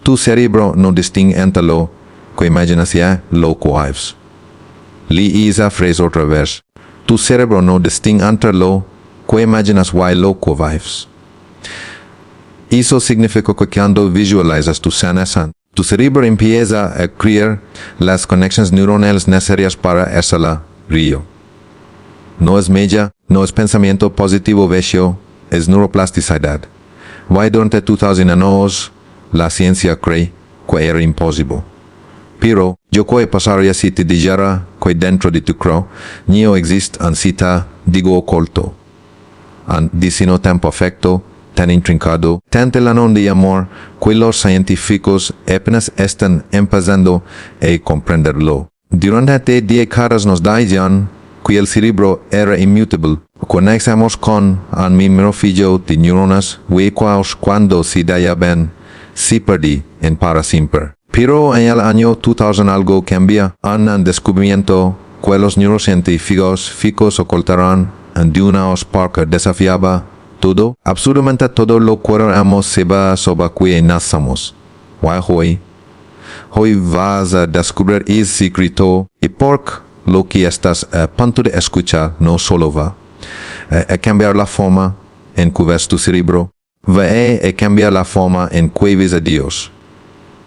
Tu cerebro no distingue entre lo que imaginas y lo que vives. Lee esa frase otra vez. Tu cerebro no distingue entre lo que imaginas y lo que vives. Eso significa que cuando visualizas tu sanación, tu cerebro empieza a crear las conexiones neuronales necesarias para hacerla real. No es magia, no es pensamiento positivo vacío, es neuroplasticidad. Y durante 2000 años, la ciencia cree que era imposible. Pero yo que pasaría si te dijera que dentro de tu cráneo no existe un cita digo oculto, un diseño tan perfecto, tan intrincado, tan telón de amor, que los científicos apenas están empezando a comprenderlo. Durante décadas nos decían que el cerebro era inmutable. Conectamos con un microfillo de neuronas huecos cuando se daban, se perdí en para siempre. Pero en el año 2000 algo cambia, un descubrimiento que los neurocientíficos ocultaron de una porque desafiaba todo, absolutamente todo lo que éramos sobre que nacemos. Hoy vas a descubrir ese secreto y porque lo que estás a punto de escuchar no solo va a cambiar la forma en que ves tu cerebro, va a cambiar la forma en que ves a Dios.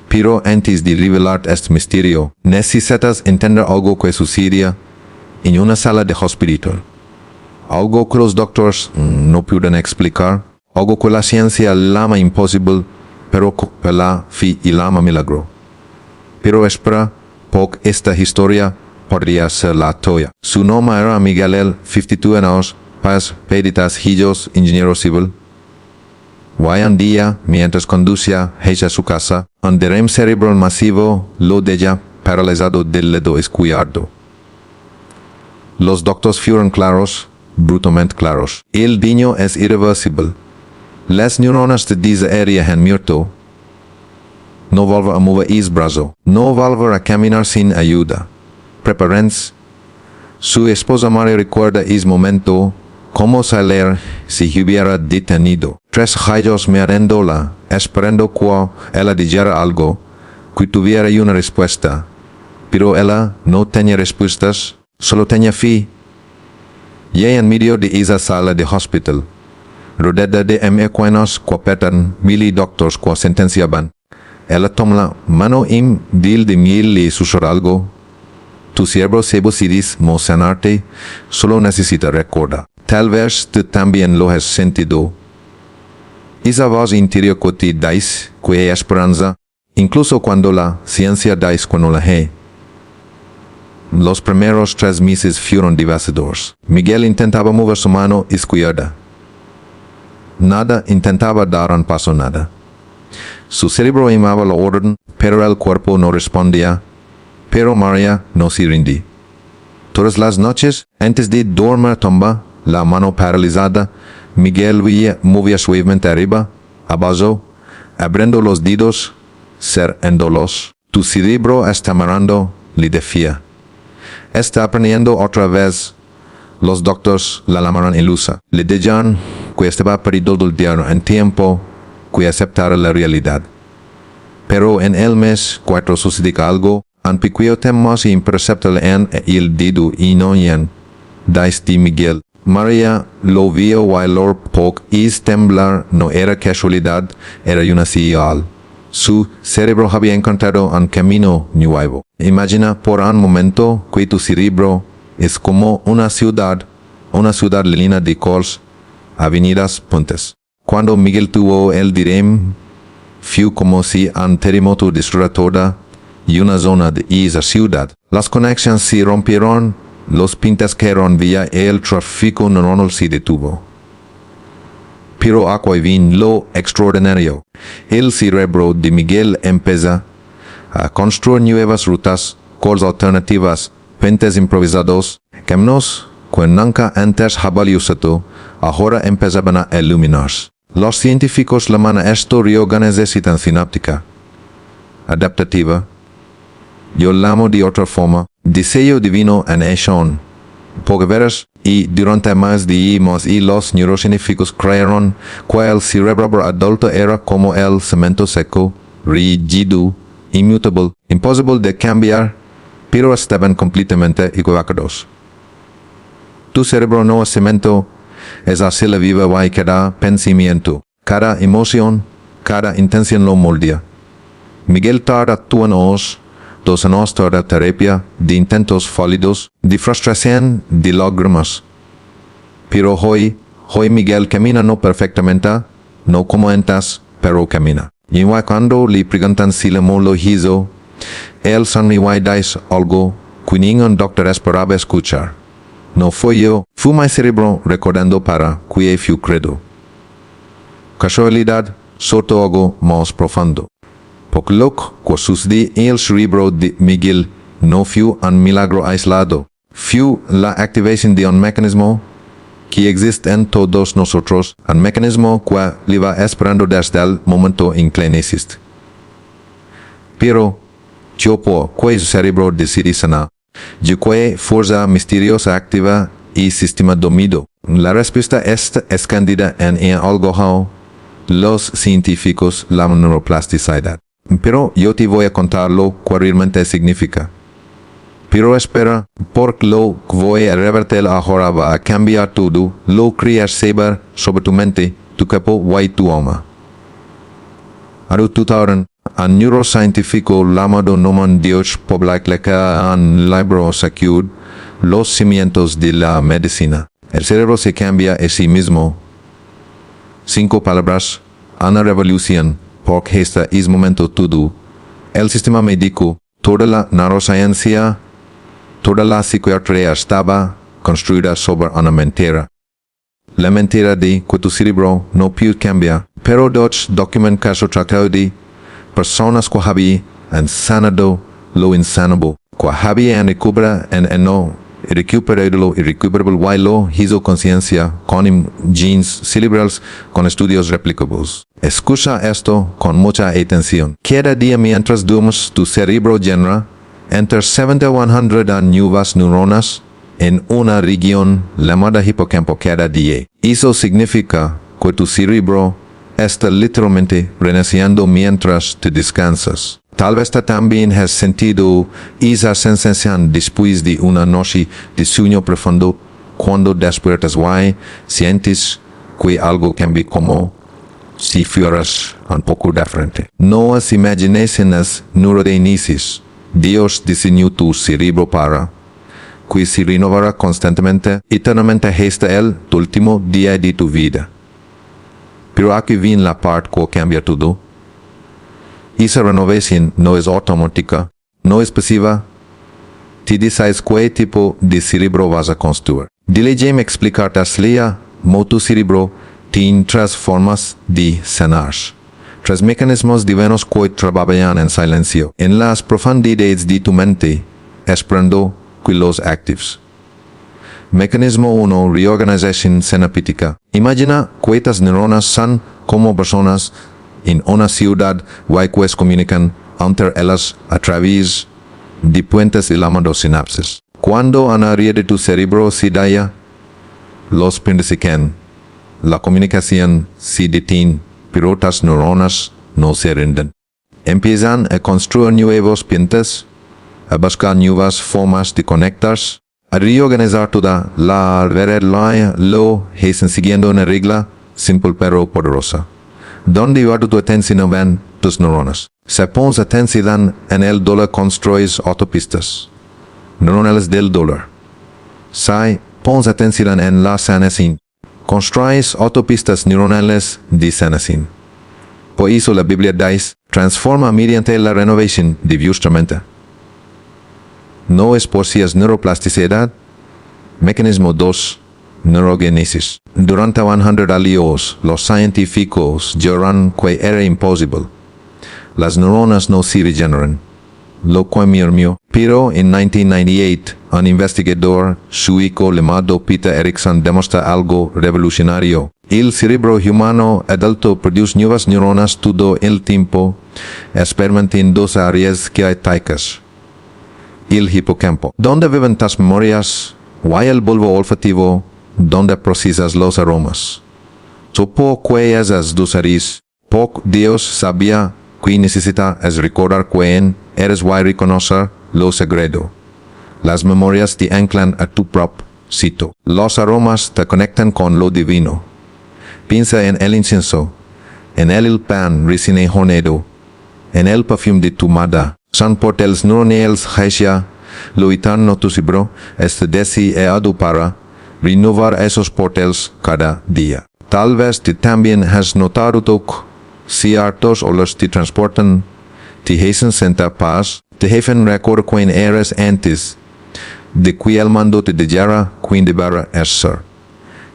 Pero antes de revelar este misterio, necesitas entender algo que sucede en una sala de hospital. Algo que los doctores no pueden explicar, algo que la ciencia llama imposible, pero que la fe llama milagro. Pero espera, porque esta historia podría ser la tuya. Su nombre era Miguel, 52 años, paz, peditas, hijos, ingeniero civil. Hoy en día, mientras conducía hacia su casa, un derrame cerebral masivo lo deja paralizado del lado izquierdo. Los doctores fueron claros, brutalmente claros. El daño es irreversible. Las neuronas de esa área han muerto. No volverá a mover el brazo. No volverá a caminar sin ayuda. Prepárense. Su esposa Mario recuerda ese momento como salir si hubiera detenido. 3 años mirándola, esperando que ella dijera algo, que tuviera una respuesta. Pero ella no tenía respuestas, solo tenía fe. Y en medio de esa sala de hospital, rodeada de equinos que petan, doctores que sentenciaban, ella toma la mano y dil de miel le susurra algo. Tu cerebro se decides emocionarte, solo necesita recordar. Tal vez tú también lo has sentido. Esa voz interior que te dice que hay esperanza, incluso cuando la ciencia dice que no la hay. Los primeros 3 meses fueron devastadores. Miguel intentaba mover su mano izquierda. Nada, intentaba dar un paso, nada. Su cerebro llamaba la orden, pero el cuerpo no respondía. Pero María no se rindía. Todas las noches, antes de dormir tumba, la mano paralizada, Miguel movía suavemente arriba, abajo, abriendo los dedos, cerrándolos. Tu cerebro está mirando, le decía. Está aprendiendo otra vez. Los doctores la llamaron ilusa. Le decían que estaba perdido el dinero en tiempo, que aceptara la realidad. Pero en el mes 4 sucedió algo, un pequeño temor imperceptible en el dedo y no en de Miguel. María lo vio bailar porque ese temblar no era casualidad, era una señal. Su cerebro había encontrado un camino nuevo. Imagina por un momento que tu cerebro es como una ciudad llena de calles, avenidas, puentes. Cuando Miguel tuvo el derrame, fue como si un terremoto destruyera toda una zona de esa ciudad. Las conexiones se rompieron, los pintas cayeron vía el tráfico neuronal se detuvo. Pero aquí viene lo extraordinario. El cerebro de Miguel empieza a construir nuevas rutas, calles alternativas, puentes improvisados, caminos que nunca antes había usado, ahora empezaban a iluminarse. Los científicos llaman a esto reorganización sináptica adaptativa. Yo llamo de otra forma, deseo divino en acción. Porque verás, y durante más de años y los neurocientíficos creyeron que el cerebro adulto era como el cemento seco, rígido, inmutable, imposible de cambiar, pero estaban completamente equivocados. Tu cerebro no es cemento, es arcilla viva y cada pensamiento, cada emoción, cada intención lo moldea. Miguel tarda 2 años toda terapia de intentos fallidos, de frustración, de lágrimas. Pero hoy Miguel camina no perfectamente, no como antes, pero camina. Y cuando le preguntan si le lo hizo, él sonríe dice algo que ningún doctor esperaba escuchar. No fue yo, fue mi cerebro recordando para que fui credo. Casualidad, soto algo más profundo. Porque lo que sucedió en el cerebro de Miguel no fue un milagro aislado, fue la activación de un mecanismo que existe en todos nosotros, un mecanismo que le va esperando desde el momento en que naciste. Pero, yo por que su cerebro decide sanar, yo que fuerza misteriosa activa y sistema dormido. La respuesta está escondida en algo los científicos la neuroplasticidad. Pero yo te voy a contar lo que realmente significa. Pero espera, porque lo que voy a revertir ahora va a cambiar todo, lo crear saber sobre tu mente, tu cuerpo y tu alma. Adu tutauran, un neurocientífico llamado Norman Dios publica un libro sacude los cimientos de la medicina. El cerebro se cambia a sí mismo. 5 palabras, una revolución, porque este es momento todo. El sistema médico, toda la neurociencia, toda la psiquiatría estaba construida sobre una mentira. La mentira de que tu cerebro no puede cambiar, pero dos documentos tratado de personas que habían sanado lo insanable, que habían recuperado en no recuperado lo irrecuperable y lo hizo conciencia con genes cerebrales con estudios replicables. Escucha esto con mucha atención. Cada día mientras duermes tu cerebro genera entre 70 y 100 nuevas neuronas en una región llamada hipocampo cada día. Eso significa que tu cerebro está literalmente renaciendo mientras te descansas. Tal vez también has sentido esa sensación después de una noche de sueño profundo cuando despiertas y sientes que algo cambia como si fueras un poco diferente. No es imaginación, es neurogénesis. Dios diseñó tu cerebro para que se renovara constantemente, eternamente hasta el último día de tu vida. Pero aquí viene la parte que cambia todo. Esa renovación no es automática, no es pasiva. Te decides qué tipo de cerebro vas a construir. Déjame explicarte así, tu cerebro tiene 3 formas de sanar. 3 mecanismos divinos que trabajan en silencio, en las profundidades de tu mente, esperando que los actives. Mecanismo 1, reorganización sinapética. Imagina que estas neuronas son como personas en una ciudad y que se comunican entre ellas a través de puentes llamados sinapsis. Cuando una área de tu cerebro se daña, los puentes se caen. La comunicación se detiene, pero estas neuronas no se rinden. Empiezan a construir nuevos puentes, a buscar nuevas formas de conectarse, a reorganizar toda la verdad, lo hacen siguiendo una regla simple pero poderosa. Donde guarda tu atención van tus neuronas. Si pones atención en el dólar construyes autopistas neuronales del dólar. Si pones atención en la sanación, construyes autopistas neuronales de sanación. Por eso la Biblia dice, transforma mediante la renovación de vuestra mente. No es por si es neuroplasticidad. Mecanismo 2. Neurogénesis. Durante 100 años, los científicos dijeron que era imposible. Las neuronas no se regeneran. Lo que mirmió. Pero en 1998, un investigador sueco llamado Peter Eriksson demostró algo revolucionario. El cerebro humano adulto produce nuevas neuronas todo el tiempo, especialmente en 2 áreas que hay taicas. El hipocampo, donde viven las memorias, y el bulbo olfativo, donde procesas los aromas. So por que esas 2 áreas, poco Dios sabía que necesita es recordar quién eres y reconocer lo sagrado. Las memorias te anclan a tu propósito. Los aromas te conectan con lo divino. Piensa en el incienso, en el pan recién horneado, en el perfume de tu madre. Son portales neuronales hacia lo eterno tu cerebro está deseado para renovar esos portales cada día. Tal vez tú también has notado que ciertos olores te transportan, te hacen sentir paz, te hacen recordar quién eres antes de que el mundo te dijera quién deberá ser.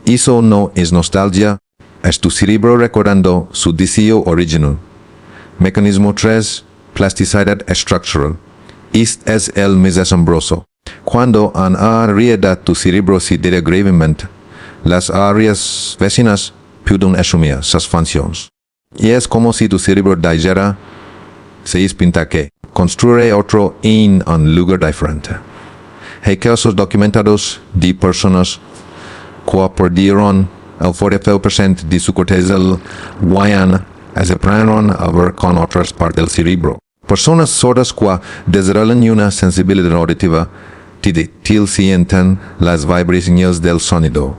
Eso no es nostalgia, es tu cerebro recordando su deseo original. Mecanismo 3. Plasticidad estructural. Este es el más asombroso. Cuando en realidad tu cerebro se degrada gravemente, las áreas vecinas pueden asumir sus funciones. Y es como si tu cerebro dijera, se pinta que construiré otro en un lugar diferente. Hay casos documentados de personas que perdieron el 45% de su corteza guayana as aprendieron a ver con otras partes del cerebro. Personas sordas que desarrollan una sensibilidad auditiva táctil sienten las vibraciones del sonido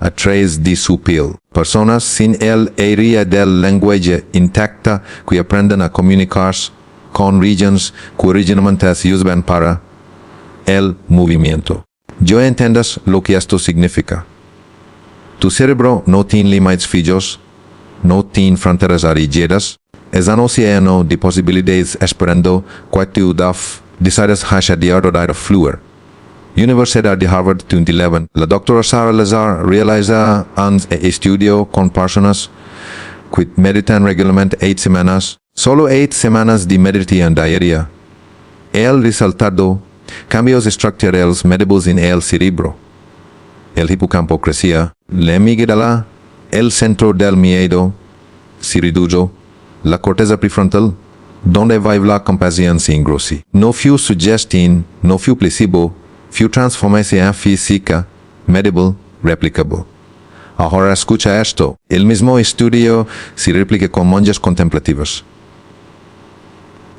a través de su piel. Personas sin el área del lenguaje intacta que aprenden a comunicarse con regiones que originalmente se usan para el movimiento. Yo entiendes lo que esto significa. Tu cerebro no tiene límites fijos, no tiene fronteras rígidas, es un océano de posibilidades esperando que tú decidas hacia de fluir. Universidad de Harvard 2011, la doctora Sarah Lazar realiza un estudio con personas que meditan regularmente 8 semanas, solo 8 semanas de meditación diaria. El resultado, cambios estructurales medibles en el cerebro. El hipocampo crecía, la amígdala, el centro del miedo, se redujo, la corteza prefrontal, donde vive la compasión se engrossó. No fue sugestión, no fue placebo, fue transformación física, medible, replicable. Ahora escucha esto, el mismo estudio se replica con monjas contemplativas.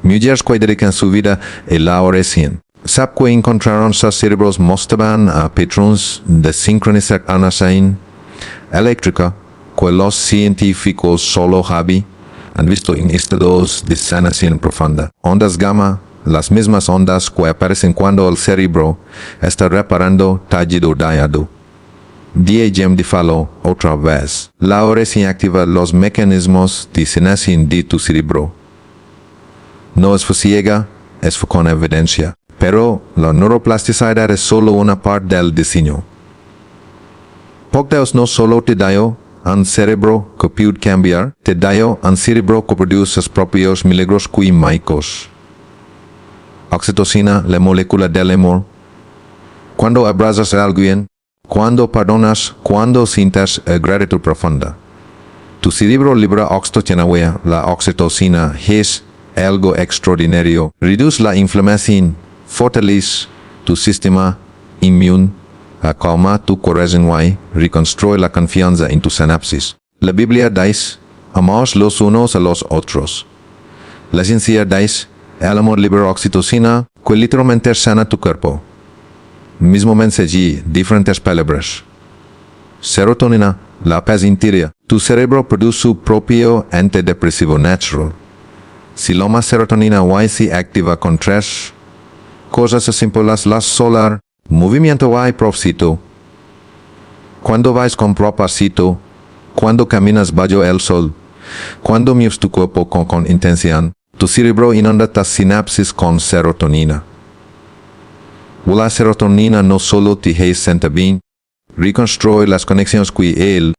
Mujeres que dedican su vida a la oración. ¿Sabe que encontraron sus cerebros mostraban a patrones de sincronización eléctrica que los científicos solo han visto en estados de sanación profunda? Ondas gamma, las mismas ondas que aparecen cuando el cerebro está reparando tallido dañado. Diagem de falo otra vez. La oración activa los mecanismos de sanación de tu cerebro. No es ciega, es con evidencia. Pero la neuroplasticidad es solo una parte del diseño. Porque Dios no solo te dio un cerebro que puede cambiar, te dio un cerebro que produce sus propios milagros químicos. Oxitocina, la molécula del amor. Cuando abrazas a alguien, cuando perdonas, cuando sientes gratitud profunda. Tu cerebro libera oxitocina, la oxitocina es algo extraordinario. Reduce la inflamación, fortalece tu sistema inmune, calma tu corazón y reconstruye la confianza en tus sinapsis. La Biblia dice, amaos los unos a los otros. La ciencia dice, el amor libera oxitocina, que literalmente sana tu cuerpo. Mismo mensaje, diferentes palabras. Serotonina, la paz interior. Tu cerebro produce su propio antidepresivo natural. Si la serotonina se activa con 3 cosas simples: la solar, movimiento y propósito. Cuando vais con propósito, cuando caminas bajo el sol, cuando mueves tu cuerpo con intención, tu cerebro inunda las sinapsis con serotonina. La serotonina no solo te hace sentir bien, reconstruye las conexiones que el